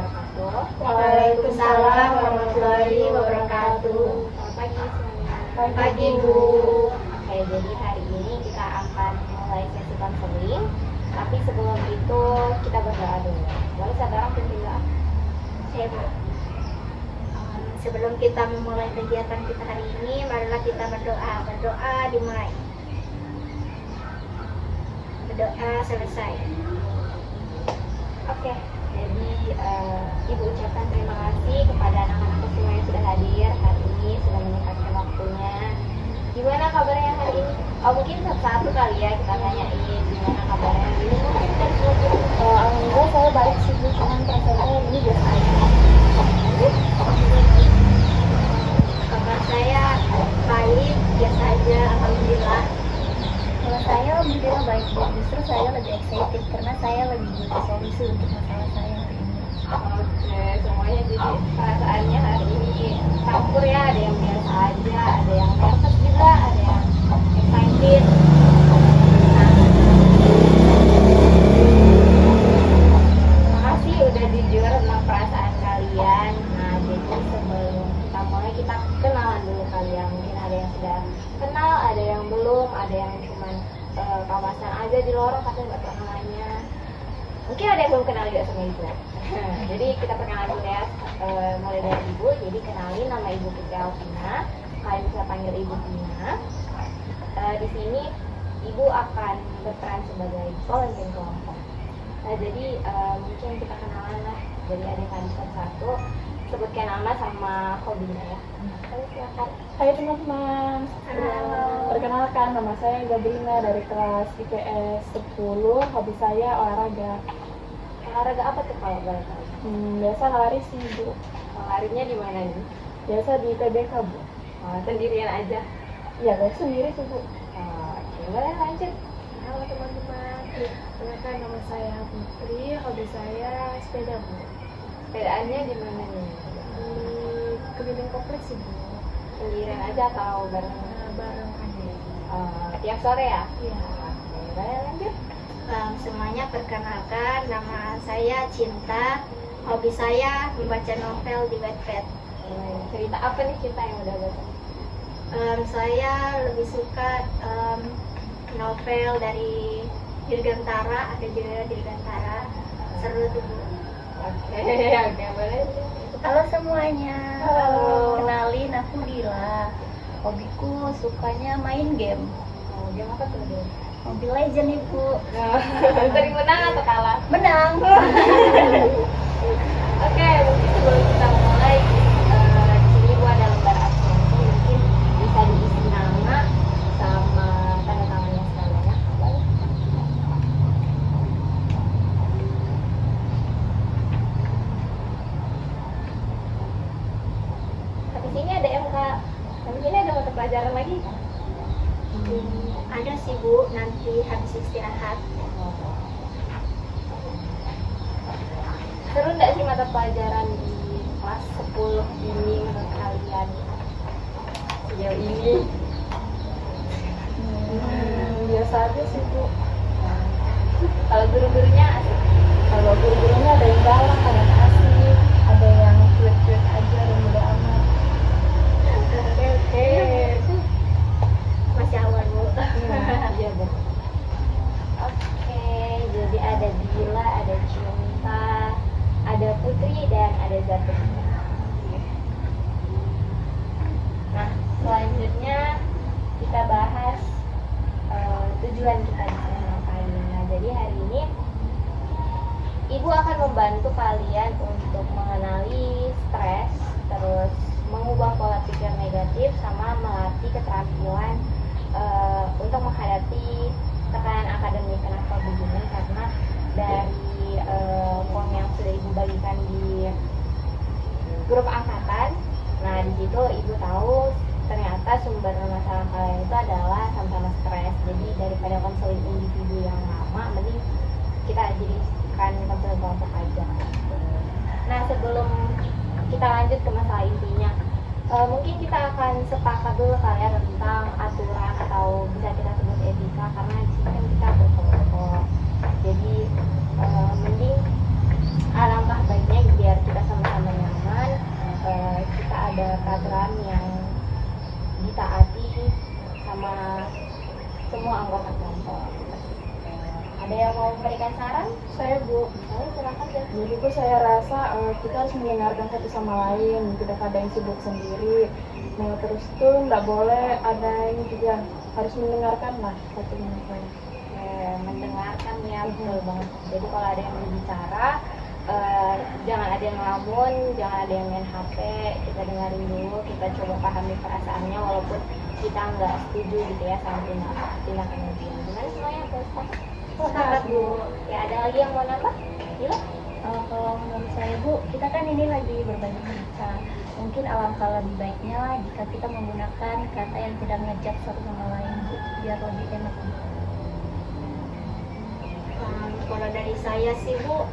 wabarakatuh. Waalaikumsalam warahmatullahi wabarakatuh. Selamat pagi semuanya. Selamat pagi, Bu. Oke, jadi hari ini kita akan mulai sesi konseling. Tapi sebelum itu kita berdoa dulu. Boleh satu orang pimpin doa? Saya, Bu. Sebelum kita memulai kegiatan kita hari ini, marilah kita berdoa. Berdoa dimulai. Berdoa selesai. Oke, jadi Ibu ucapkan terima kasih kepada anak-anak semua yang sudah hadir hari ini, sudah menyempatkan waktunya. Gimana kabarnya hari ini? Oh, mungkin satu-satu kali ya kita tanyain gimana kabarnya hari ini. Mungkin dari seluruh Alhamdulillah saya baik sih, Bu. Cuman perasaan saya ini biasa aja. Kabar saya baik, biasa aja, alhamdulillah. Kalau saya alhamdulillah baik, Bu. Justru saya lebih excited karena saya lebih butuh solusi untuk masalah saya hari ini. Oke, semuanya jadi perasaannya hari ini campur ya, ada yang biasa aja, ada yang nervous juga, ada yang excited. Terima kasih udah jujur tentang perasaan kalian. Nah, jadi sebelum kita mulai, kita kenalan dulu kalian. Mungkin ada yang sudah kenal, ada yang belum, ada yang cuman kawasan aja di lorong tapi nggak tahu namanya. Mungkin ada yang belum kenal juga sama Ibu. Jadi kita perkenalan dulu ya, mulai dari Ibu. Jadi kenalin, nama Ibu Putri Alvina. Kalian bisa panggil Ibu Tina. Di sini Ibu akan berperan sebagai pemimpin kelompok. Nah, jadi mungkin kita kenalan lah. Jadi ada kalian satu-satu sebutkan nama sama hobinya ya. Oke, silakan. Hai teman-teman. Halo. Perkenalkan, nama saya Gabrina dari kelas IPS 10. Hobi saya olahraga. Olahraga apa tuh kalau boleh tahu? Biasa lari sih, Bu. Larinya di mana nih? Biasa di TBK, Bu. Sendirian aja. Iya, biasa sendiri sih, Bu. Oke, boleh lanjut. Halo teman-teman. Perkenalkan, nama saya Putri. Hobi saya sepeda, Bu. Sepedaannya di mana nih? Keliling kompleks sih, Bu. Sendirian aja atau bareng? Bareng adik. Tiap sore ya? Iya. Oke, boleh lanjut. Semuanya perkenalkan, nama saya Cinta. Hobi saya membaca novel di Wattpad. Cerita apa nih cerita yang udah baca? Saya lebih suka novel dari Dirgantara, ada juga Dirgantara. Seru tuh, Bu. Oke, oke, boleh. Halo semuanya. Halo. Kenalin, aku Dila. Hobiku sukanya main game. Game apa tuh dia? Mobile Legend, Ibu. Sering menang atau kalah? Menang. Oke, mungkin sebelum kita mulai, di sini Ibu ada lembar absensi, mungkin bisa diisi nama sama tanda tangannya sekalian ya. Boleh? Habis ini ada MK, habis ini ada mata pelajaran lagi kan? Ada sih, Bu, nanti habis istirahat. Seru nggak sih mata pelajaran di kelas 10 ini menurut kalian sejauh ini? Biasa aja sih, Bu. Kalau guru-gurunya asik? Kalau guru-gurunya ada yang galak, ada yang asik, ada yang cuek-cuek aja dan mudah amat. Oke. Masih awal, Bu. Iya deh. Oke, jadi ada Dila, ada Cinta, ada Putri, dan ada Zatri. Nah, selanjutnya kita bahas tujuan kita di sini ngapain. Nah, jadi hari ini Ibu akan membantu kalian untuk mengenali stres, terus mengubah pola pikir negatif, sama melatih keterampilan untuk menghadapi tekanan akademik. Kenapa begini? Karena dari form yang sudah Ibu bagikan di grup angkatan, nah di situ Ibu tahu ternyata sumber masalah kalian itu adalah sama-sama stres. Jadi daripada konseling individu yang lama, mending kita jadikan konseling kelompok aja. Nah, sebelum kita lanjut ke masalah intinya, mungkin kita akan sepakat dulu kali ya tentang aturan atau bisa kita sebut etika, karena di sini kan kita berkelompok. Jadi mending alangkah baiknya biar mau memberikan saran? Saya Bu, Ayo silakan deh. jadi Bu saya rasa kita harus mendengarkan satu sama lain, tidak ada yang sibuk sendiri. Nah terus tuh nggak boleh ada yang juga harus mendengarkan lah satu sama lain. Mendengarkan ya, betul banget. Jadi kalau ada yang berbicara, jangan ada yang ngelamun, jangan ada yang main HP, kita dengerin dulu, kita coba pahami perasaannya walaupun kita nggak setuju gitu ya sama tindakannya dia. Gimana semuanya? Sepakat Bu. Ya ada lagi yang mau nambah? Gila? Kalau menurut saya Bu, kita kan ini lagi berbagi cerita. Mungkin alangkah lebih baiknya lah jika kita menggunakan kata yang tidak ngejat satu sama lain Bu, biar lebih enak Bu. Kalau dari saya sih Bu,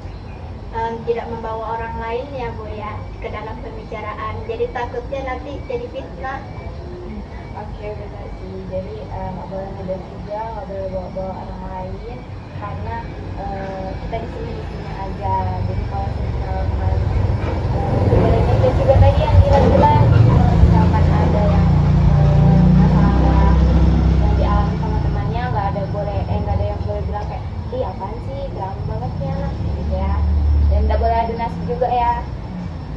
tidak membawa orang lain ya Bu ya ke dalam pembicaraan. Jadi takutnya nanti jadi fitnah. Oke, benar sih. Jadi nggak boleh ngedance juga, nggak boleh bawa orang lain karena kita di sini aja. Jadi kalau misalkan boleh ngedance juga tadi yang gila-gila. Kalau misalkan ada yang masalah yang dialami sama temannya, nggak ada yang boleh bilang kayak, ih apaan sih, drama banget sih anak gitu ya. Dan nggak boleh adu nasib juga ya.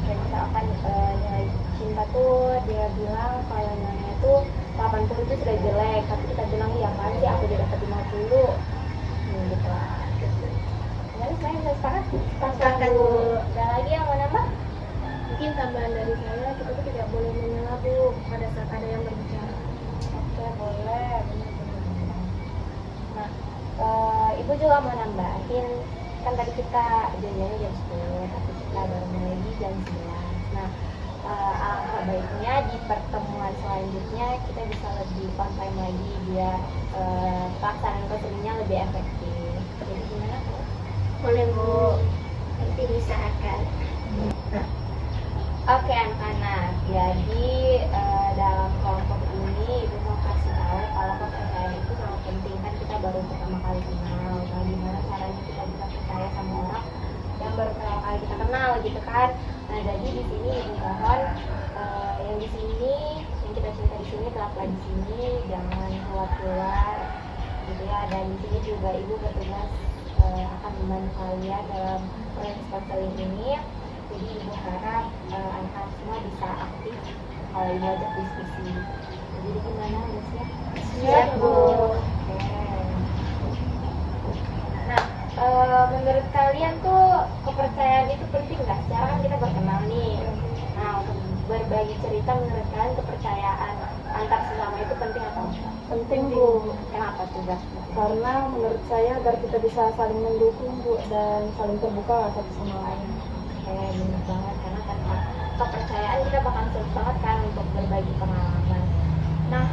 Dan misalkan nilai cinta tuh dia bilang kalau nilainya tuh 80 itu sudah jelek, tapi kita bilang ya apaan sih aku udah dapat 50 gitu lah. Gimana semuanya bisa sepakat? Sepakat, Bu. Ada lagi yang mau nambah? Mungkin tambahan dari saya, kita tuh tidak boleh menyela Bu pada saat ada yang berbicara. Oke, boleh, benar-benar. Nah, ibu juga mau nambahin, kan tadi kita janjiannya jam 10, tapi kita baru mulai di jam 11. Nah, alangkah baiknya di pertemuan selanjutnya kita bisa lebih on time lagi biar pelaksanaan konseling-nya lebih efektif. Jadi gimana Bu? Boleh Bu, nanti diusahakan. Oke anak-anak, jadi dalam kelompok ini ibu mau kasih tahu kalau kepercayaan itu sangat penting. Kan kita baru pertama kali kenal, nah gimana caranya kita bisa percaya sama orang yang baru pertama kali kita kenal gitu kan. Nah jadi di sini ibu mohon yang di sini, yang kita cerita di sini tetaplah di sini, jangan keluar gitu ya. Dan di sini juga ibu bertugas akan membantu kalian dalam proses konseling ini. Jadi ibu harap anak-anak semua bisa aktif kalau ibu ajak diskusi. Jadi gimana Desya? Siap, Bu. Oke. Nah, menurut kalian tuh kepercayaan itu penting nggak? Sekarang kan kita berkenal nih. Nah, untuk berbagi cerita menurut kalian kepercayaan antar sesama itu penting atau enggak? Penting Bu, Kenapa tuh Gak? karena menurut saya agar kita bisa saling mendukung Bu dan saling terbuka lah satu sama lain. Bener banget, karena tanpa kepercayaan kita bakal sulit banget kan untuk berbagi pengalaman. Nah,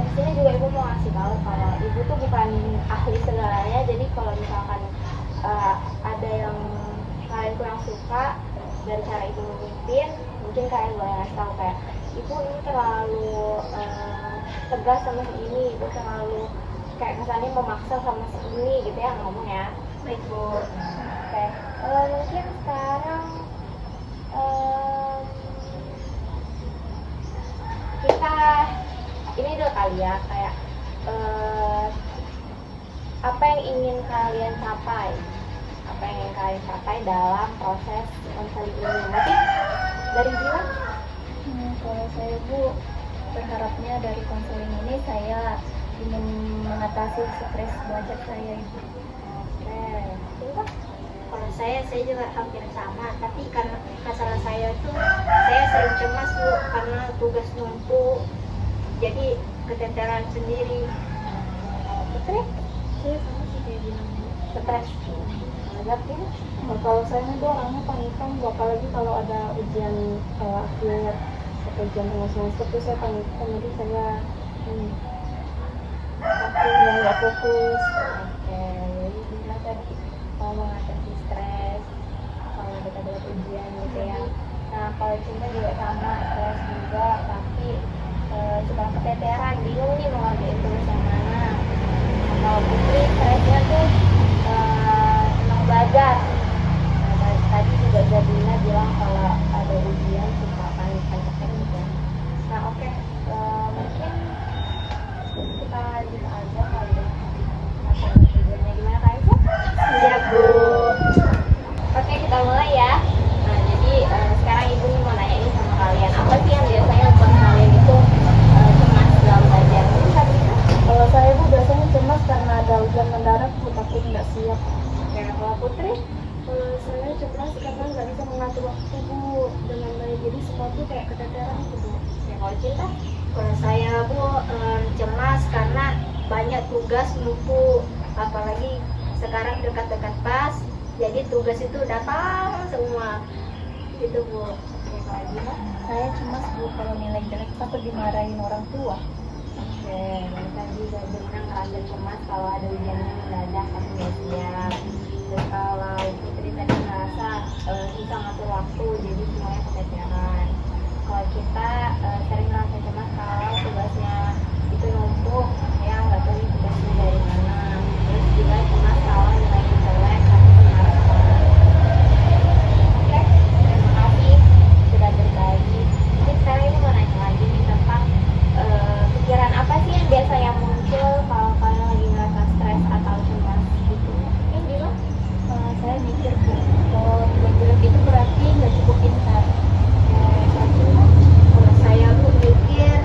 di sini juga ibu mau ngasih tahu kalau ibu tuh bukan ahli segalanya. Jadi kalau misalkan ada yang kalian kurang suka dari cara ibu memimpin, mungkin kalian boleh ngasih tahu kayak ibu ini terlalu tegas sama si ini, ibu terlalu kayak kesannya memaksa sama si ini gitu ya ngomong ya. Baik Bu. Oke, mungkin sekarang kita ini dulu kali ya kayak apa yang ingin kalian capai, dalam proses konseling ini. Mungkin dari Jiwa? Kalau saya Bu, berharapnya dari konseling ini saya ingin mengatasi stres belajar saya Ibu. Oke, Jiwa? Kalau saya juga hampir sama, tapi karena masalah saya tuh saya sering cemas Bu karena tugas numpuk, jadi keteteran sendiri. Putri? Saya sama sih kayak bilang Bu. Stres? Ngerti? Nah, kalau saya itu orangnya panikan Bu, apalagi kalau ada ujian akhir atau ujian tengah semester tuh saya panikan, jadi saya nggak fokus. Oke, jadi gimana tadi kalau mengatasi stres kalau kita dapat ujian gitu ya. Nah kalau Cinta juga sama, stres juga tapi suka keteteran, bingung nih mau ngerjain tugas yang mana. Nah, kalau Putri stresnya tuh senang belajar. Nah, tadi juga Zabina bilang kalau ada ujian suka panik-panikan gitu ya. Nah oke, mungkin kita lanjut aja kali ya. Nah, tujuannya gimana kalian sih? Putri? Kalau saya cemas karena nggak bisa mengatur waktu Bu dengan baik, jadi semua tuh kayak keteteran gitu Bu. Ya, kalau Cinta? Kalau saya Bu cemas karena banyak tugas numpuk, apalagi sekarang dekat-dekat pas, jadi tugas itu datang semua gitu Bu. Ya, kalau Gina? Saya cemas Bu kalau nilai jelek takut dimarahin orang tua. Oke, dan tadi Gabrina ngerasa cemas kalau ada ujiannya mendadak pas nggak siap. Terus kalau Putri tadi ngerasa susah ngatur waktu, jadi semuanya keteteran. Kalau kita sering ngerasa cemas kalau tugasnya itu numpuk, ya nggak tahu ini tugasnya dari mana. Terus juga cemas kalau nilainya jelek, tapi kemarahan. Oke, terima kasih sudah berbagi. Mungkin sekarang ini mau nanya lagi nih tentang pikiran apa sih yang biasanya muncul kalau kalian lagi ngerasa stres atau cemas gitu? Ini juga Saya mikir Bu, kalau nilai jelek itu berarti nggak cukup pintar. Kalau saya Bu mikir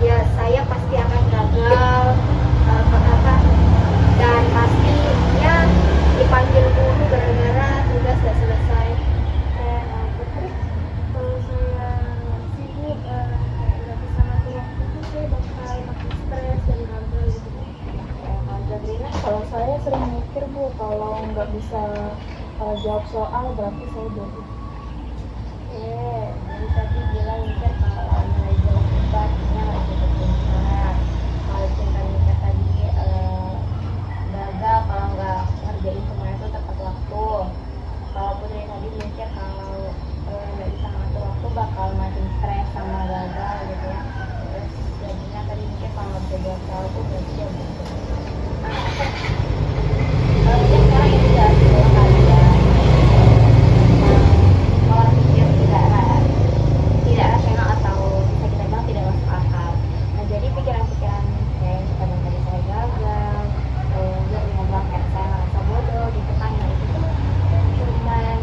ya saya pasti akan gagal apa dan pastinya dipanggil guru gara-gara tugas gak selesai. Putri. Kalau saya sibuk nggak bisa ngatur waktu tuh saya bakal makin stres dan gagal gitu Bu. Kalau Gabrina? Kalau saya sering mikir Bu, kalau nggak bisa jawab soal berarti saya bodoh. Jadi tadi bilang mikir kalau nilai jelek itu artinya nggak cukup pintar. Kalau Cinta mikir tadi gagal kalau nggak ngerjain semuanya itu tepat waktu. Kalau Putri tadi mikir kalau nggak bisa ngatur waktu bakal makin stres sama gagal gitu ya. Terus jadinya tadi mikir kalau nggak bisa jawab soal itu berarti dia bodoh. Nah, oke. Mungkin sekarang ini jelas dulu kalian pola pikir tidak rasional atau bisa kita bilang tidak masuk akal. Nah, jadi pikiran-pikiran kayak yang kita bilang tadi saya gagal, dia bilang kayak saya merasa bodoh gitu kan, nah itu tuh cuman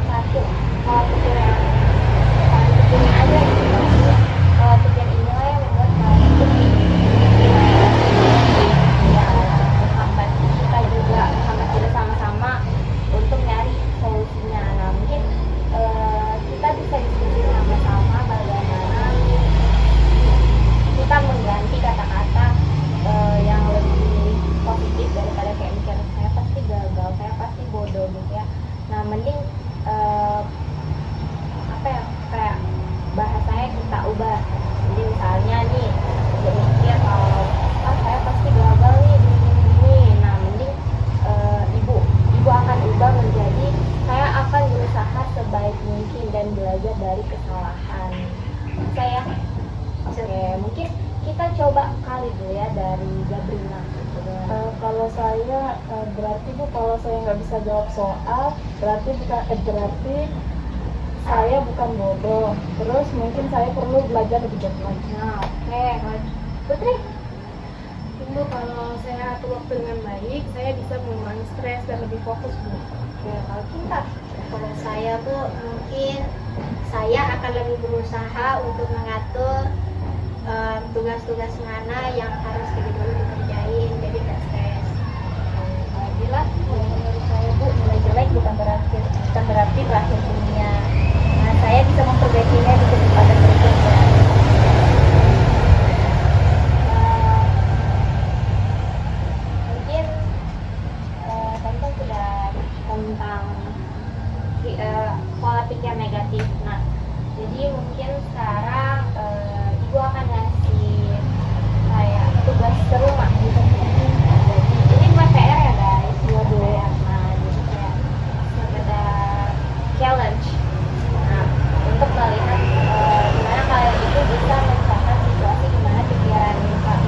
satu pola pikir yang kalian pikirin aja gitu. Pola pikir inilah yang membuat kalian tuh ya menghambat kita juga, menghambat kita sama-sama untuk nyari solusinya. Nah, mungkin kita bisa diskusi sama-sama bagaimana kita mengganti kata-kata yang lebih positif daripada kayak mikir saya pasti gagal, saya pasti bodoh gitu ya. Nah, mending apa ya, kayak bahasanya kita ubah. Jadi misalnya nih jadi mikir kalau saya pasti gagal nih ini. Nah, mending ibu akan ubah menjadi saya akan berusaha sebaik mungkin dan belajar dari kesalahan saya. Oke, mungkin kita coba kali dulu ya dari Gabrina gitu. Kalau saya berarti Bu, kalau saya nggak bisa jawab soal berarti saya bukan bodoh. Terus mungkin saya perlu belajar lebih giat lagi. Nah, oke. Putri? Bu, kalau saya atur waktu dengan baik, saya bisa mengurangi stres dan lebih fokus Bu. Oke, kalau Cinta? Kalau saya tuh mungkin saya akan lebih berusaha untuk mengatur tugas-tugas mana yang harus lebih dulu dikerjain, jadi gak stres. Kalau Gila? Menurut saya Bu, nilai jelek bukan berarti berakhir dunia. Nah, saya bisa memperbaikinya di kesempatan berikutnya. Mungkin tadi kan sudah tentang pola pikir negatif. Nah, jadi mungkin sekarang ibu akan ngasih kayak tugas rumah gitu. Jadi ini bukan PR ya guys, buat PR. Nah, jadi kayak sekedar challenge. Nah, untuk melihat gimana kalian itu bisa menciptakan situasi gimana pikiran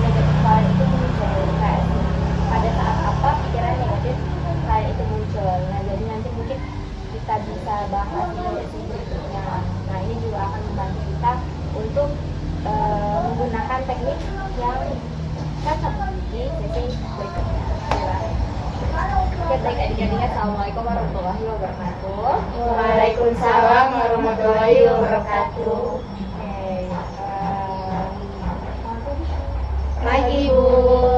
negatif kalian itu muncul. Kayak pada saat apa pikiran negatif kalian itu muncul. Nah, jadi nanti mungkin kita bisa bahas di sesi berikutnya. Nah, ini juga akan membantu kita untuk menggunakan teknik yang cocok di sesi berikutnya. Oke, baik adik-adik, assalamualaikum warahmatullahi wabarakatuh. Waalaikumsalam warahmatullahi wabarakatuh. Oke, Pagi Bu.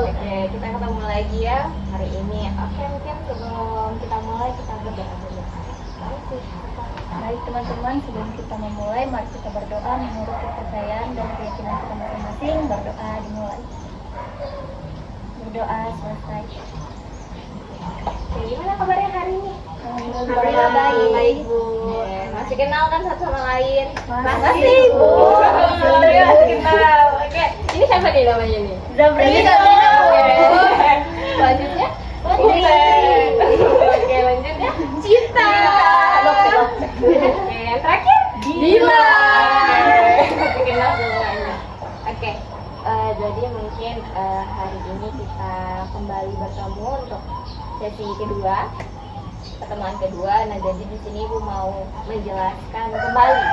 Oke, kita ketemu lagi ya hari ini. Oke, mungkin sebelum kita mulai kita berdoa dulu. Baik teman-teman, sebelum kita memulai, mari kita berdoa menurut kepercayaan dan keyakinan kita masing-masing. Berdoa dimulai. Berdoa selesai. Oke, gimana kabarnya hari ini? Alhamdulillah baik. Bu. Masih kenal kan satu sama lain? Masih, Bu. Alhamdulillah masih kenal. Oke, ini siapa nih namanya nih? Zabrina. Oke. Lanjutnya? Oke, lanjutnya? Cinta. Oke, yang terakhir? Dila. Masih kenal semuanya. Oke. Jadi mungkin hari ini kita kembali bertemu untuk sesi kedua, pertemuan kedua. Nah, jadi di sini Ibu mau menjelaskan kembali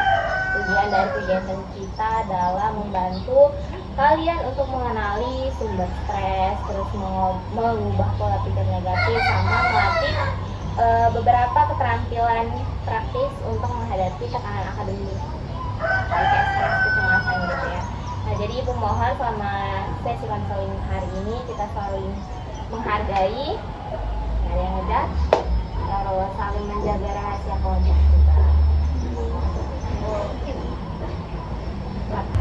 tujuan dari kegiatan kita dalam membantu kalian untuk mengenali sumber stres, terus mengubah pola pikir negatif, sama melatih beberapa keterampilan praktis untuk menghadapi tekanan akademik, kayak stres, kecemasan gitu ya. Nah, jadi Ibu mohon selama sesi konseling hari ini kita saling menghargai, nggak ada yang ngejudge, terus saling menjaga rahasia kelompok juga.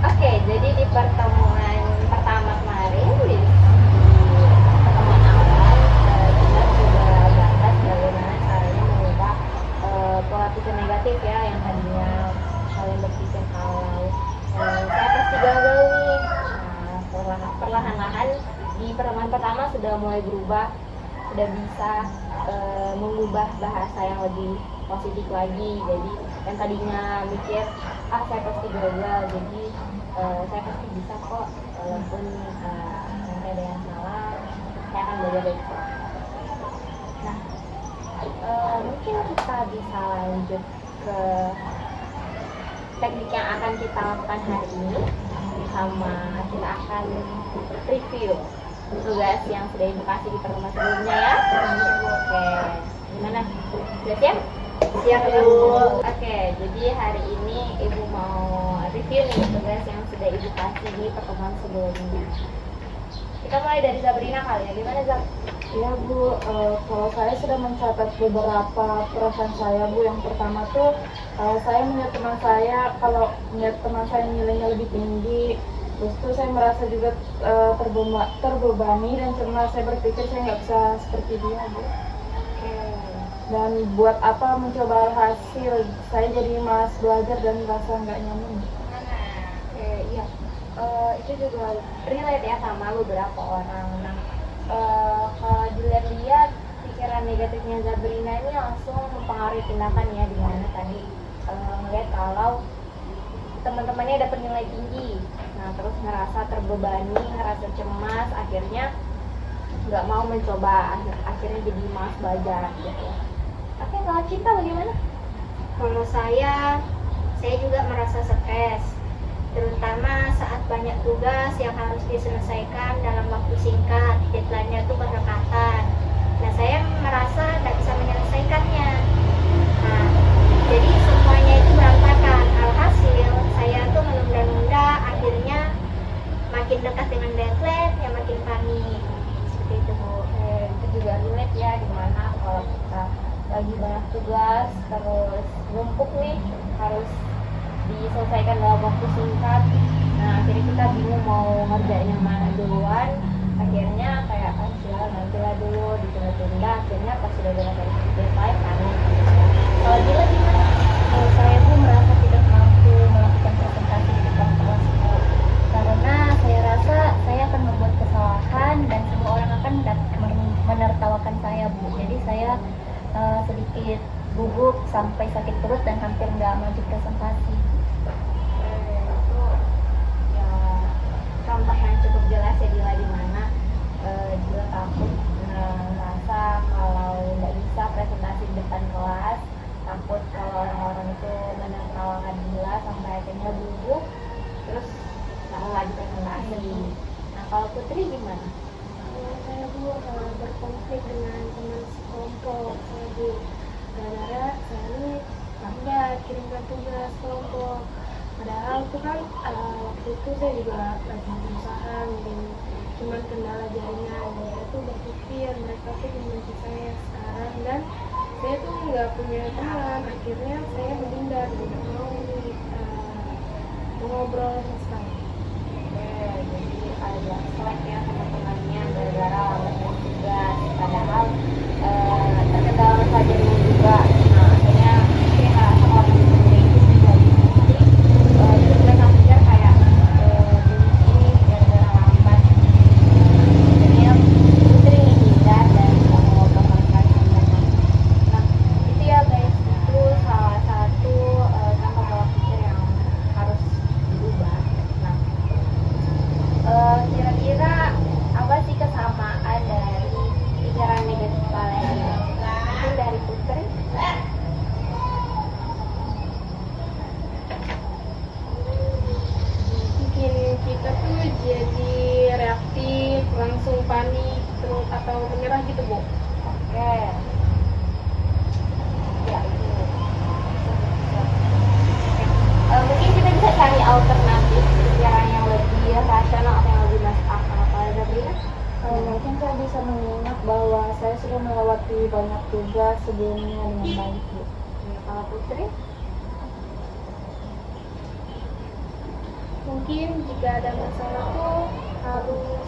Oke, jadi di pertemuan pertama kemarin, di pertemuan awal, kita sudah bahas bagaimana caranya mengubah pola pikir negatif ya, yang tadinya kalian berpikir kalau saya pasti gagal nih. Nah, perlahan-lahan di pertemuan pertama sudah mulai berubah, sudah bisa mengubah bahasa yang lebih positif lagi. Jadi yang tadinya mikir saya pasti gagal, jadi saya pasti bisa kok, walaupun nanti ada yang salah, saya akan belajar dari itu. Nah, mungkin kita bisa lanjut ke teknik yang akan kita lakukan hari ini, sama kita akan review tugas yang sudah Ibu kasih di pertemuan sebelumnya ya. Oke, gimana? Sudah siap? Siap, Bu. Oke, jadi hari ini Ibu mau review nih tugas yang sudah Ibu kasih di pertemuan sebelumnya. Kita mulai dari Zabrina kali ya. Gimana, Zab? Ya Bu, kalau saya sudah mencatat beberapa perasaan saya Bu. Yang pertama tuh saya melihat teman saya, kalau melihat teman saya nilainya lebih tinggi, terus tuh saya merasa juga terbebani dan cemas. Saya berpikir saya nggak bisa seperti dia Bu. Dan buat apa mencoba hasil, saya jadi malas belajar dan merasa nggak nyaman. Iya, itu juga relate ya sama beberapa orang. Nah, kalau dilihat-lihat pikiran negatifnya Zabrina ini langsung mempengaruhi tindakan ya, dimana tadi melihat kalau teman-temannya dapat nilai tinggi, nah terus ngerasa terbebani, ngerasa cemas, akhirnya nggak mau mencoba, akhirnya jadi malas belajar gitu. Oke, kalau Cinta bagaimana? Kalau saya juga merasa stres, terutama saat banyak tugas yang harus diselesaikan dalam waktu singkat, deadline-nya tuh berdekatan. Nah, saya merasa tidak bisa menyelesaikannya. Nah, jadi semuanya itu berantakan. Alhasil, saya tuh menunda-nunda, akhirnya makin dekat dengan deadline, ya makin panik. Seperti itu, Bu. Itu juga relate ya, dimana kalau kita lagi banyak tugas, terus numpuk nih, harus diselesaikan dalam waktu singkat. Nah, akhirnya kita bingung mau ngerjain yang mana duluan. Akhirnya kayak nantilah dulu, ditunda-tunda. Akhirnya pas sudah dekat deadline, panik. Kalau Dila gimana? Kalau saya pun merasa tidak mampu melakukan presentasi di depan kelas Bu. Karena saya rasa saya akan membuat kesalahan dan semua orang akan menertawakan saya Bu. Jadi saya sedikit gugup sampai sakit perut dan hampir nggak maju presentasi. Itu ya contoh yang cukup jelas ya, Dila, di mana Dila takut merasa kalau nggak bisa presentasi di depan kelas, takut kalau orang-orang itu menertawakan Dila sampai akhirnya gugup, terus nggak mau lagi presentasi. Nah, kalau Putri gimana? Saya Bu berkonflik dengan teman sekelompok saya Bu. Gara-gara saya ini nggak kirimkan tugas kelompok. Padahal itu kan waktu itu saya juga lagi berusaha ngirim cuma kendala jaringan. Saya tuh berpikir mereka tuh membenci saya sekarang, dan saya tuh nggak punya teman. Akhirnya saya menghindar, tidak mau ngobrol sama sekali. Jadi ada selek ya sama temannya gara-gara alasan tugas, padahal terkendala masalah jaringan juga. Nah akhirnya kayak ngerasa kalau temen-temennya itu juga benci, terus mereka pikir kayak benci gara-gara lambat. Jadinya Putri menghindar dan nggak mau ngobrol sama sekali sama mereka. Nah itu ya guys, itu salah satu contoh pola pikir yang harus diubah. Nah kira-kira apa sih kesamaan dari pikiran negatif kalian? Mungkin dari Putri? Mungkin kita tuh jadi reaktif, langsung panik, terus atau menyerah gitu, Bu. Oke. Ya itu. Mungkin kita bisa cari alternatif pikiran yang lebih rasional atau yang lebih masuk akal. Kalau Sabrina? Mungkin saya bisa mengingat bahwa saya sudah melewati banyak tugas sebelumnya dengan baik, Bu. Ya, kalau Putri? Mungkin jika ada masalah tuh harus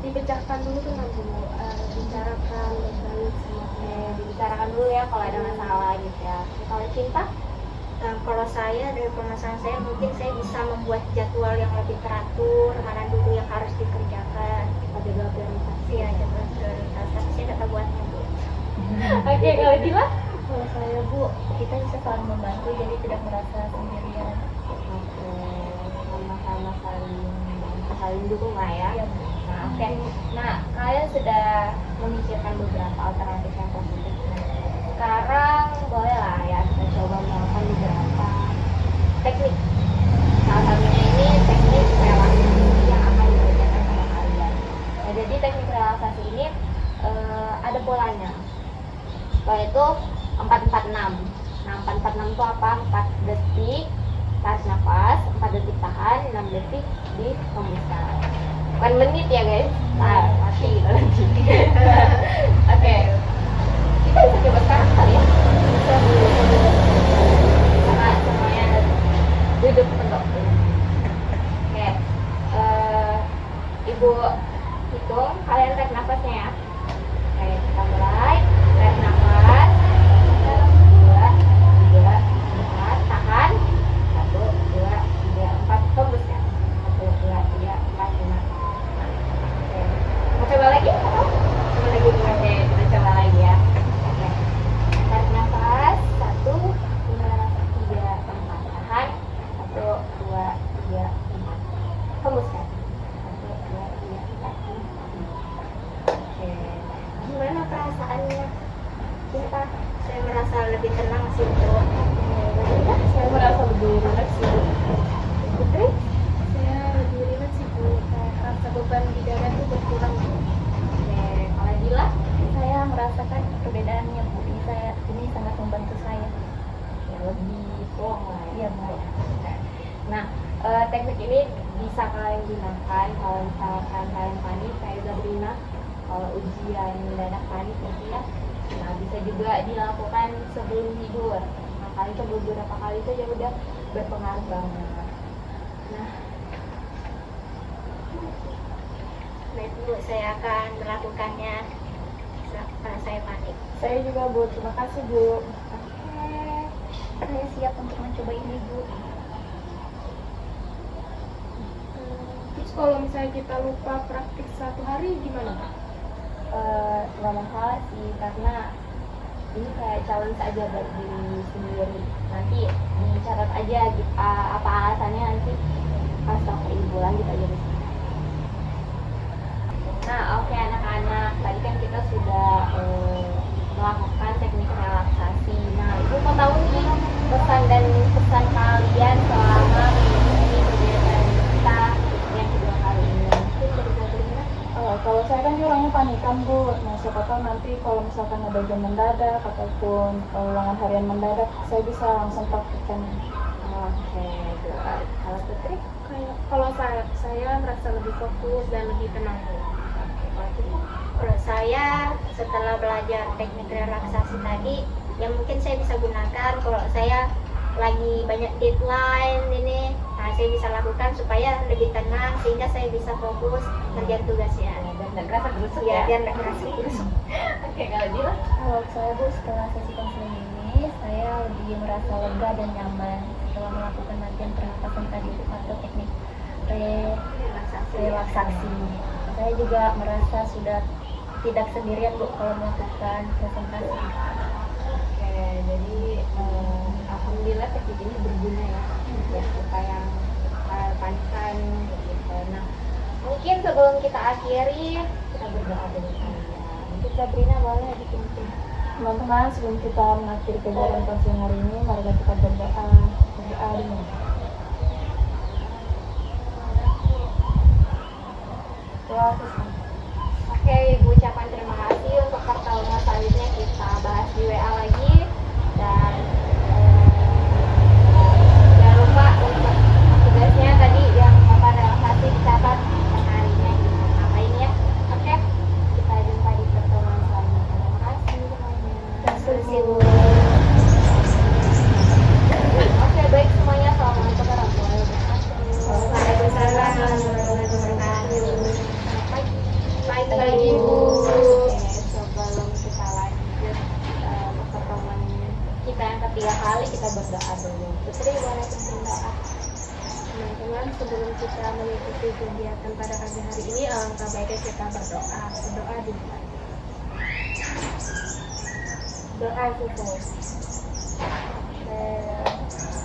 dipecahkan dulu dengan Bu, bicarakan baik-baik sama Oke, dibicarakan dulu ya kalau ada masalah gitu ya. Kalau Cinta? Kalau saya dari permasalahan saya mungkin saya bisa membuat jadwal yang lebih teratur, mana dulu yang harus dikerjakan. Ada dua prioritas. Iya, jadwal prioritas. Tapi saya nggak tahu buatnya, Bu. Oke, kalau Dila? Kalau saya Bu, kita bisa saling membantu jadi tidak merasa sendirian. Oke, sama-sama saling dukung lah ya. Iya, Bu. Nah, oke. Nah, kalian sudah memikirkan beberapa alternatif yang positif. Sekarang boleh lah ya kita coba melakukan beberapa teknik. Salah satunya ini teknik relaksasi yang akan dikerjakan sama kalian. Nah, jadi teknik relaksasi ini ada polanya. Yaitu 4-4-6. Nah, 4-4-6 itu apa? 4 detik tarik nafas, 4 detik tahan, 6 detik dihembuskan. Bukan menit ya guys. Nah, mati gitu nanti. Oke. Kita bisa coba sekarang kali ya. Bisa dulu. Karena semuanya duduk tegak. Oke. Ibu hitung, kalian tarik nafasnya ya. Oke, kita mulai. Tarik nafas. 1, 2, 3, 4, tahan. 1, 2, 3, 4, hembuskan. 1, 2, 3, 4, 5. Oke. Mau coba lagi atau? Coba lagi dulu. Oke, kita coba lagi ya. Oke. Tarik nafas. 1, 2, 3, 4. Tahan. 1, 2, 3, 4. Hembuskan. 1, 2, 3, 4, 5. Oke. Gimana perasaannya? Cinta? Saya merasa lebih tenang sih, Bu. Saya merasa lebih rileks sih, Bu. Putri? Saya lebih rileks sih, Bu. Kayak rasa beban di dada tuh berkurang. Oke, kalau Dila? Saya merasakan perbedaannya Bu. Ini sangat membantu saya. Ya, lebih plong lah ya. Iya, Bu. Nah, teknik ini bisa kalian gunakan kalau misalkan kalian panik kayak Sabrina, kalau ujian mendadak panik gitu ya. Nah, bisa juga dilakukan sebelum tidur. Nah, kalian coba beberapa kali itu ya udah berpengaruh banget. Nah, Baik, Bu, saya akan melakukannya saat saya panik. Saya juga, Bu. Terima kasih, Bu. Saya siap untuk mencoba ini Bu. Terus kalau misalnya kita lupa praktik 1 hari gimana, Pak? nggak masalah sih karena ini kayak challenge aja buat diri sendiri. Nanti dicatat aja gitu, apa alasannya nanti pas ke ibu lanjut aja di sini. Nah, oke anak-anak, tadi kan kita sudah melakukan teknik relaksasi. Nah, ibu mau tahu nih pesan dan pesan kalian selama mengikuti kegiatan kita yang kedua kali ini. Mungkin dari Sabrina? Kalau saya kan orangnya panikan, Bu. Nah, siapa tahu nanti kalau misalkan ada ujian mendadak ataupun ulangan harian mendadak, saya bisa langsung praktikkan. Oke, good. Kalau Putri? Kalau saya merasa lebih fokus dan lebih tenang Bu. Kalau saya setelah belajar teknik relaksasi tadi, yang mungkin saya bisa gunakan kalau saya lagi banyak deadline ini, nah saya bisa lakukan supaya lebih tenang sehingga saya bisa fokus kerjaan tugasnya. Dan nggak kerasa gerusuk Ya, ya? biar nggak kerasa gerusuk. Oke, kalau Dila? Kalau saya Bu, setelah sesi konseling ini, saya lebih merasa lega dan nyaman setelah melakukan latihan pernapasan tadi itu atau teknik relaksasi. Saya juga merasa sudah tidak sendirian Bu kalau melakukan presentasi. Oke, jadi alhamdulillah teknik ini berguna ya, ya apa yang panikan gitu. Nah, mungkin sebelum kita akhiri, kita berdoa dulu kali ya. Mungkin Sabrina boleh dipimpin. Teman-teman, sebelum kita mengakhiri kegiatan konseling hari ini, mari kita berdoa dulu. Oke, Ibu ucapkan terima kasih untuk pertemuan selanjutnya kita bahas di WA lagi dan jangan lupa untuk tugasnya tadi yang Bapak relaksasi dicatat harinya ngapain ya. Oke, kita jumpa di pertemuan selanjutnya. Terima kasih semuanya. Oke, baik semuanya. Assalamualaikum warahmatullahi wabarakatuh. Waalaikumsalam warahmatullahi wabarakatuh. Pagi Bu. Sebelum kita lanjut ke pertemuan kita yang ketiga kali, kita berdoa dulu. Putri boleh pimpin doa. Teman-teman, sebelum kita mengikuti kegiatan pada pagi hari ini, alangkah baiknya kita berdoa. Berdoa dulu. Doa gitu.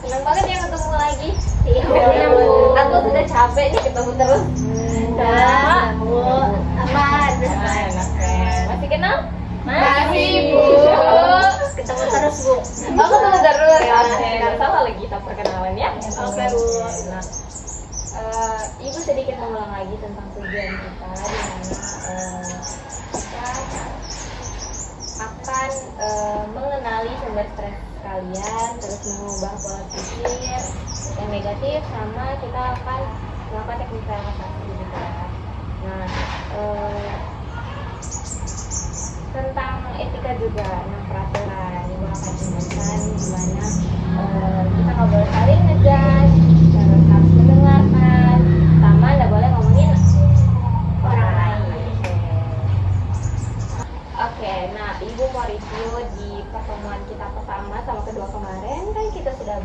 Senang banget ya ketemu lagi. Iya, Bu. Aku sudah capek nih ketemu terus. Dah, Bu. Aman. Masih kenal? Masih, Bu. Ketemu terus, Bu. Oh, ketemu terus. Oke, nggak salah lagi kita perkenalan ya. Oke, Bu. Nah, Ibu sedikit mengulang lagi tentang tujuan kita, di mana kita akan mengenali sumber stres kalian, terus mengubah pola pikir yang negatif, sama kita akan melakukan teknik relaksasi gitu ya. Nah, tentang etika juga, nah peraturan Ibu akan jelaskan gimana kita nggak boleh saling ngegas, terus harus mendengarkan, sama nggak boleh ngomongin orang lain. Oke, nah Ibu mau review di pertemuan kita pertama sama kedua kemarin, kan kita sudah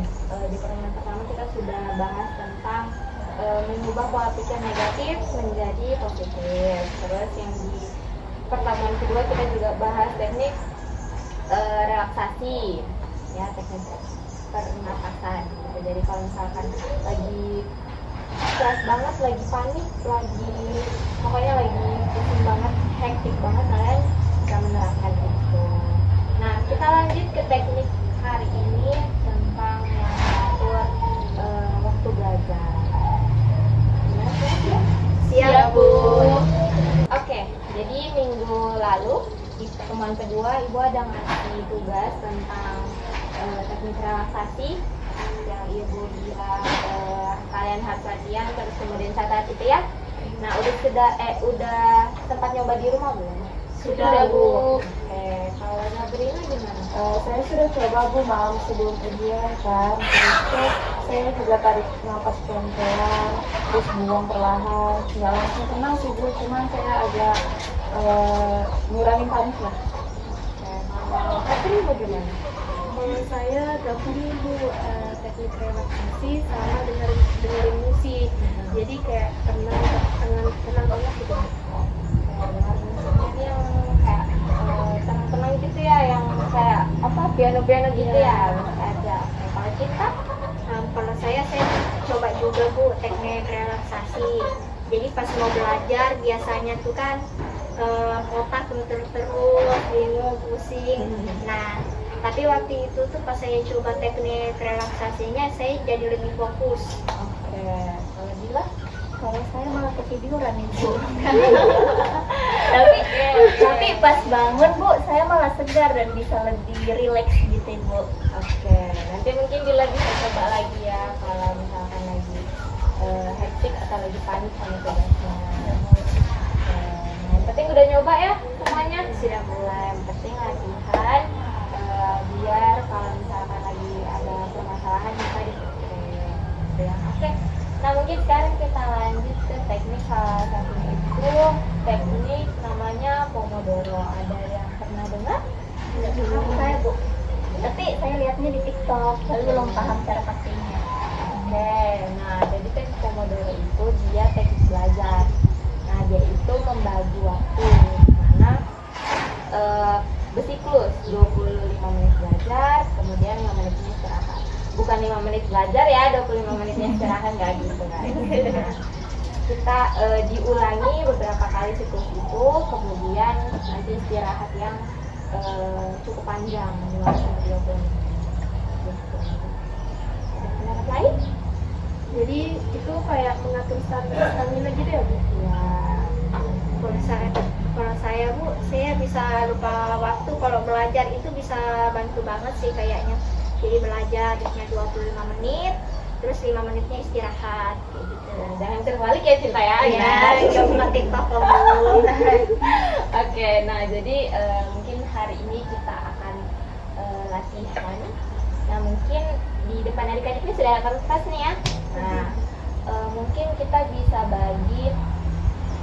di pertemuan pertama kita sudah bahas tentang mengubah pola pikir negatif menjadi positif. Terus yang di pertemuan kedua kita juga bahas teknik relaksasi, ya teknik pernapasan. Gitu. Jadi kalau misalkan lagi stres banget, lagi panik, lagi pokoknya lagi pusing banget, hektik banget, kalian bisa menerapkan itu. Nah, kita lanjut ke teknik hari ini tentang yang mengatur waktu belajar. Gimana sih? Siap, Bu. Oke, jadi minggu lalu di pertemuan kedua Ibu ada ngasih tugas tentang teknik relaksasi yang Ibu bilang kalian harus latihan terus kemudian catat itu ya. Nah, udah sempat nyoba di rumah belum? Sudah, Bu. Oke, kalau Sabrina gimana? Saya sudah coba Bu malam sebelum ujian kan, terus saya juga tarik nafas pelan-pelan, terus buang perlahan. Nggak langsung tenang sih Bu, cuman saya agak ngurangin panik lah. Kalau Sabrina bagaimana? Kalau saya gabungin Bu teknik relaksasi sama dengerin musik, jadi kayak tenang banget gitu. Dengar musiknya yang kayak tenang-tenang gitu ya, yang kayak apa piano-piano gitu ya, ada. Kalau kita Kalau saya coba juga Bu teknik relaksasi. Jadi pas mau belajar biasanya tuh kan otak terus bingung, pusing. Nah, tapi waktu itu tuh pas saya coba teknik relaksasinya saya jadi lebih fokus. oke, kalau Dila Kalau saya malah ketiduran Ibu. Tapi pas bangun Bu, saya malah segar dan bisa lebih rileks gitu Bu. Oke, nanti mungkin Dila bisa coba lagi ya kalau misalkan lagi hektik atau lagi panik sama tugasnya. Yang penting udah nyoba ya semuanya. Sudah mulai, yang penting latihan biar kalau misalkan lagi ada permasalahan bisa dipikirkan. Oke, nah mungkin sekarang kita lanjut ke teknik salah satunya itu teknik namanya Pomodoro. Ada yang pernah dengar? Saya Bu. Tapi saya lihatnya di TikTok, tapi belum paham cara pakainya. Oke, nah jadi teknik Pomodoro itu dia teknik belajar. Nah dia itu membagi waktu mana bersiklus 25 menit belajar, kemudian 5 menitnya istirahat. Bukan 5 menit belajar ya, 25 menitnya istirahat nggak gitu kan. Nah, kita diulangi beberapa kali siklus itu, kemudian nanti istirahat yang cukup panjang 5-20 menit. Gitu. Ada pendapat lain? Jadi itu kayak mengatur stamina gitu ya Bu? Ya. Kalau saya Bu, saya bisa lupa waktu. Kalau belajar itu bisa bantu banget sih kayaknya. Jadi belajar biasanya 25 menit, terus 5 menitnya istirahat kayak gitu. Jangan terbalik ya Cinta ya. Ya, coba TikTok Bu. Oke, nah jadi mungkin hari ini kita akan latihan. Nah mungkin di depan adik-adik ini sudah ada kertas nih ya. Nah mungkin kita bisa bagi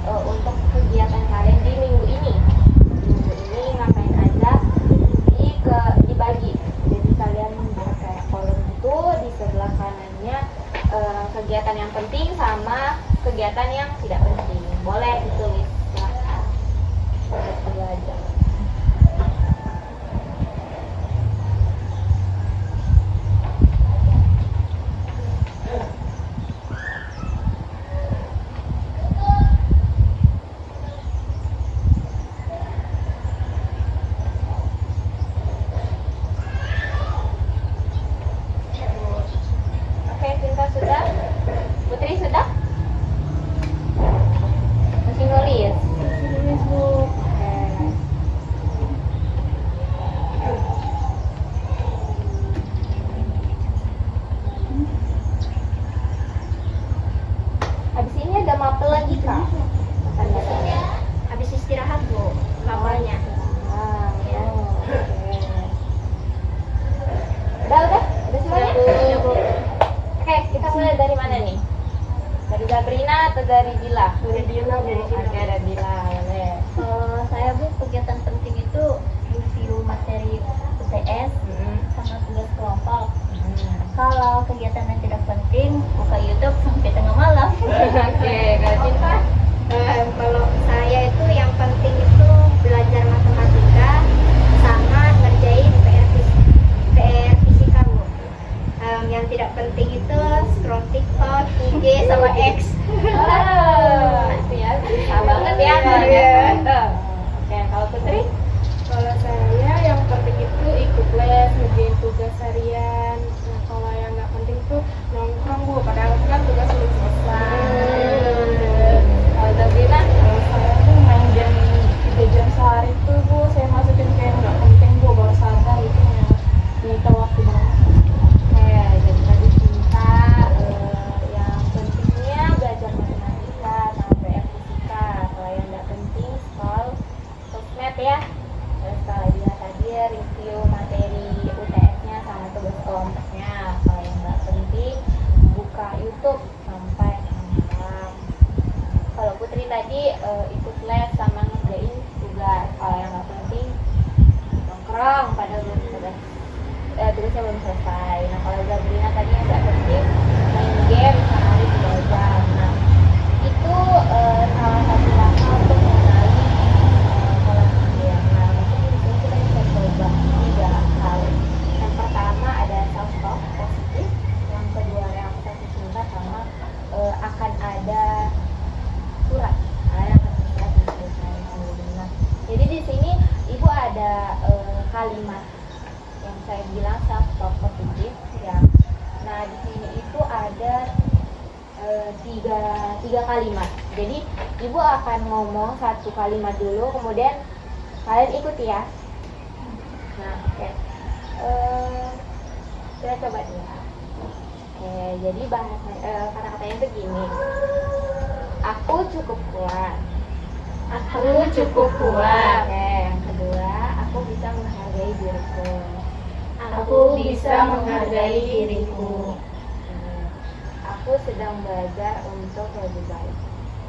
untuk kegiatan kalian di minggu ini. Minggu ini ngapain aja dibagi. Jadi kalian buat kayak kolom itu di sebelah kanannya kegiatan yang penting sama kegiatan yang tidak penting. Boleh ditulis silahkan. Itu aja. Oke, Cinta sudah? Putri sudah? Masih nulis? Nulis Bu. Oke. Habis ini ada mapel lagi Kak. Tanda tanya. Habis istirahat Bu, mapelnya. Nah, ya. Oke. Udah semuanya? Sudah, Bu. Oke, kita mulai dari mana nih? Dari Sabrina atau dari Dila? Dari Dila Bu. Oke, dari Dila. Boleh. Kalau saya Bu, kegiatan penting itu review materi UTS sama tugas kelompok. Kalau kegiatan yang tidak penting, buka YouTube sampai tengah malam. Oke, kalau Cinta? Kalau saya itu yang penting itu belajar matematika sama ngerjain PR fisika Bu. Yang tidak penting itu scroll TikTok, IG sama X. Itu ya, bisa banget ya kalau gitu. Oke, kalau Putri? Kalau saya yang penting itu ikut les, ngerjain tugas harian. Nah kalau yang nggak penting tuh nongkrong Bu, padahal kan tugas belum selesai. Kalau Sabrina? Kalau saya tuh main game 3 jam sehari tuh Bu, saya masukin kayak nggak penting Bu, baru sadar itu menyita waktu banget. Oke, jadi tadi Cinta yang pentingnya belajar matematika sama PR fisika. Kalau yang nggak penting scroll sosmed ya. Terus kalau dia tadi review materi UTS-nya sama tugas kelompoknya. Kalau yang nggak penting buka YouTube sampai malam. Kalau Putri tadi ikut les sama ngerjain tugas. Kalau yang nggak penting nongkrong padahal belum tugasnya belum selesai. Nah kalau Sabrina tadi yang nggak penting main game sehari 3 jam. Nah itu salah satu langkah untuk mengenali pola pikir. Nah mungkin di sini kita bisa coba 3 hal. Yang pertama ada self talk positif. Yang kedua relaksasi cinta sama akan ada surat. Yang surat nah, jadi di sini ibu ada kalimat yang saya bilang self talk positif ya. Nah di sini itu ada tiga kalimat. Jadi ibu akan ngomong satu kalimat dulu, kemudian kalian ikuti ya. Nah, oke. Kita coba nih ya. Oke, jadi bahasa kata-katanya itu gini. Aku cukup kuat. Aku cukup kuat. Oke, yang kedua, aku bisa menghargai diriku. Aku bisa menghargai diriku. Aku sedang belajar untuk lebih baik.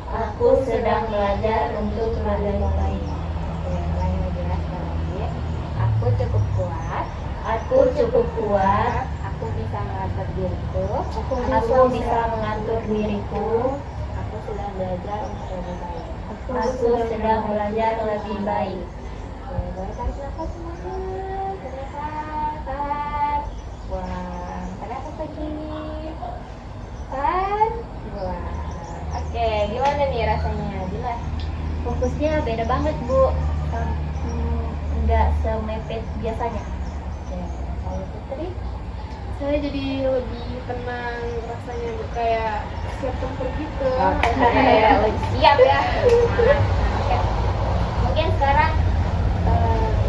Aku sedang belajar untuk lebih baik. Oke, lain lagi ya, sekali lagi. Aku cukup kuat. Aku cukup kuat. Aku bisa mengatur diriku. Aku bisa mengatur diriku. Aku sedang belajar untuk lebih baik. Aku sedang belajar lebih baik. Oke, boleh tarik nafas semuanya. Tahan. Buang. Tarik nafas lagi. Tahan. Buang. Oke, gimana nih rasanya? Jelas? Fokusnya beda banget Bu, nggak semepet biasanya. Oke, kalau Putri? Saya jadi lebih tenang rasanya, kayak siap tempur gitu. Oke, lebih siap ya. Semangat. Oke. Mungkin sekarang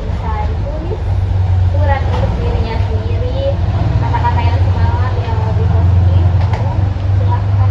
bisa ditulis surat untuk dirinya sendiri, kata-kata yang semangat, yang lebih positif. Silahkan.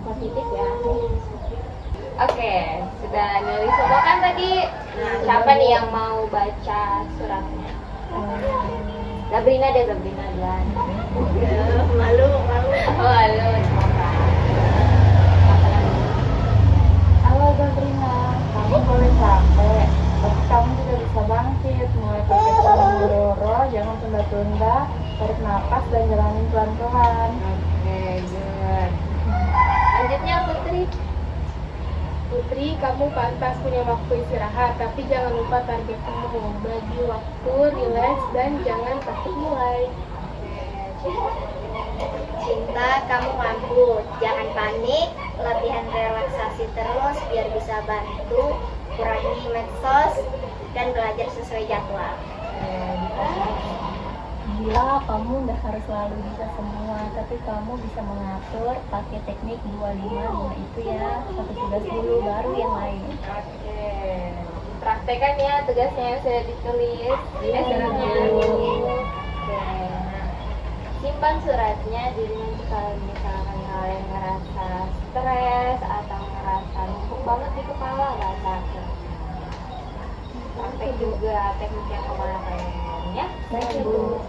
Positif ya. Oke, sudah nulis semua kan tadi. Nah, siapa nih yang mau baca suratnya? Sabrina deh, Sabrina duluan. Malu. Oh, halo, semoga. Halo Sabrina, kamu boleh capek, tapi kamu juga bisa bangkit. Mulai pakai cara Pomodoro, jangan tunda-tunda, tarik nafas dan jalanin pelan-pelan. Oke, good. Lanjutnya Putri. Putri, kamu pantas punya waktu istirahat, tapi jangan lupa target kamu. Bagi waktu, rileks, dan jangan takut mulai. Cinta, kamu mampu. Jangan panik. Latihan relaksasi terus biar bisa bantu. Kurangi medsos dan belajar sesuai jadwal. Gila, kamu nggak harus selalu bisa semua, tapi kamu bisa mengatur pakai teknik 255 itu ya. Satu tugas dulu, baru yang lain. Oke. Praktekkan ya tugasnya yang sudah ditulis. Iya, Suratnya. Bu. Oke. Nah, simpan suratnya jadi kalau misalkan kalian ngerasa stres atau ngerasa numpuk banget di kepala, nggak sakit. Praktek juga teknik yang kemarin ya. Baik, Bu.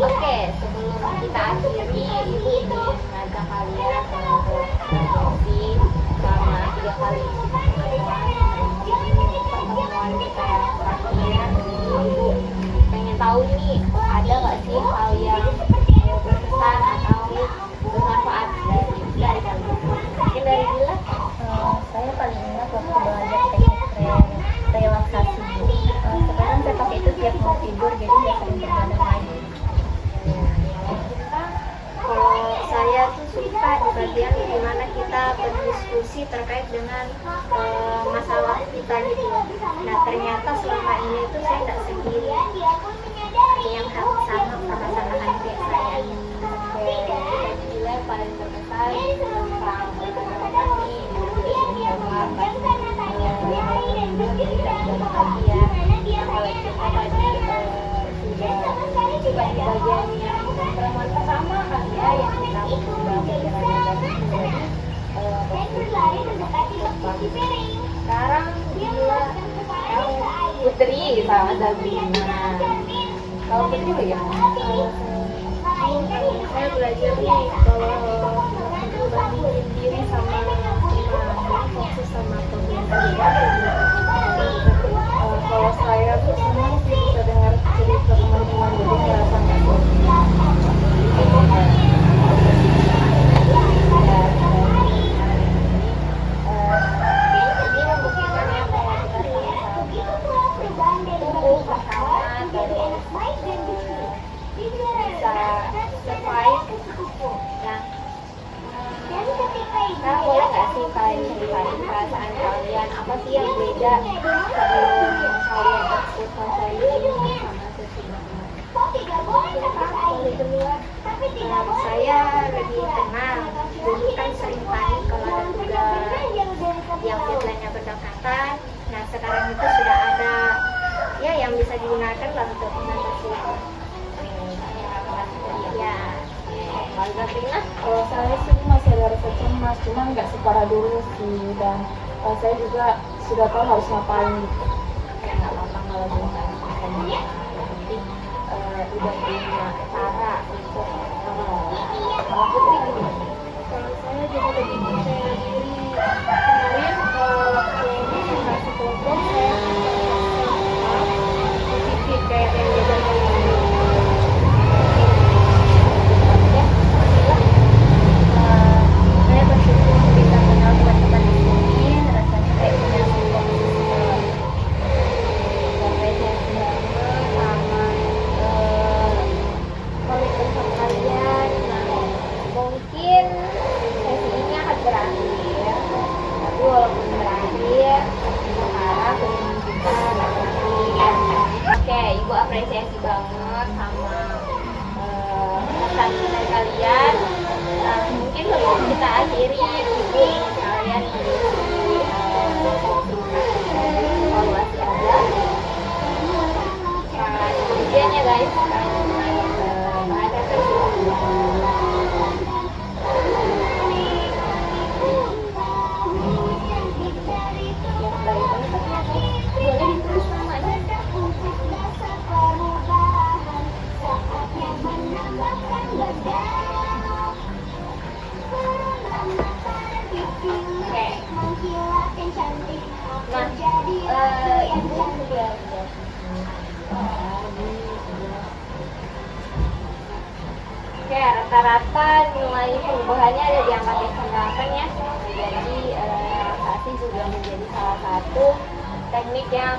Oke, sebelum kita akhiri, Ibu ingin ngajak kalian untuk berkopi selama 3 kali pertemuan kita yang terakhir. Ibu pengen tahu nih, ada nggak sih hal yang berkesan atau bermanfaat dari kalian? Mungkin dari Dila? Saya paling ingat waktu belajar teknik relaksasi. Sekarang saya pakai itu tiap mau tidur, jadi nggak sering berbadan lagi. Kalau saya tuh suka di bagian dimana kita berdiskusi terkait dengan masalah kita gitu. Nah ternyata selama ini tuh saya tidak sendiri, ada yang sama permasalahan kayak saya. Oke, tadi Dila yang paling berkesan tentang organisasi, sama lagi ya. Kalau kita tadi sudah coba di bagian yang pertemuan pertama kan ya, yang kita sudah belajar tadi menjadi sekarang Dila Putri sama Sabrina. Kalau Putri bagaimana? Saya belajar nih kalau bandingin diri sama fokus sama kalau saya tuh senang sih bisa dengar cerita teman-teman, jadi ngerasa nggak sendiri. ada sebelum kalian ikut konseling ini sama sesi banget? Boleh duluan. Saya lebih tenang. Dulu kan sering panik kalau ada tugas yang deadline-nya berdekatan. Nah sekarang itu sudah ada ya yang bisa digunakan lah untuk mengatasi itu. Ya. Kalau Zatrina? Kalau saya sih masih ada rasa cemas, cuman nggak separah dulu sih, dan saya juga sudah tahu harus ngapain gitu. Ya nggak apa-apa kalau bukan yang penting udah punya cara untuk kalau Putri gimana? Kalau saya jadi lebih percaya diri. Kemarin waktu ini masih kelompok saya positif kayak yang jajan saya bersyukur bisa kenal teman-teman di sini, rasanya kayak punya support system. Apresiasi banget sama komitmen sama kalian. Nah, mungkin sesi ini akan berakhir, tapi walaupun berakhir, kita harap dengan kita berakhir. Oke, Ibu apresiasi banget sama pesan dari kalian. Nah, mungkin sebelum kita akhiri, Ibu ingin kalian beri evaluasi aja. Kemudian ya guys, bahan refleksi. Yang dari penutupnya guys, boleh ditulis namanya. Oke. Nah, Ibu sudah Oke, rata-rata nilai perubahannya ada di angka 8 ya. Jadi relaksasi juga menjadi salah satu teknik yang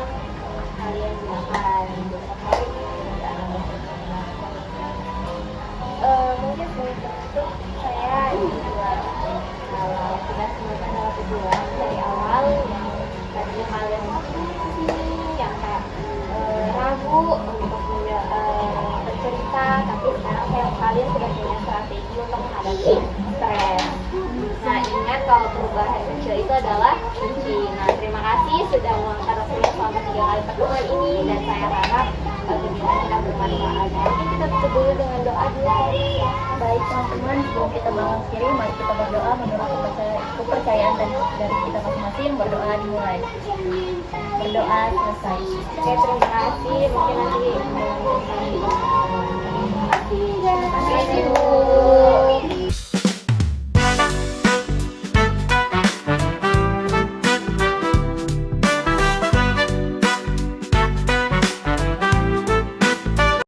kalian gunakan besok hari. Mungkin untuk saya juga kalau kita semuanya adalah tujuan dari awal yang tadi kalian yang kayak ragu untuk bercerita, tapi sekarang kalian sudah punya strategi untuk menghadapi stres. Nah, ingat kalau perubahan kecil itu adalah kunci. Nah, terima kasih sudah meluangkan waktunya selama 3 kali pertemuan ini, dan saya harap kegiatan kita bermanfaat. Nanti kita tutup dulu dengan doa dulu. Baik teman-teman, sebelum kita mengakhiri, mari kita berdoa menurut kepercayaan dan dari kita masing-masing. Berdoa dimulai. Berdoa selesai. Oke, terima kasih. Mungkin nanti terima kasih.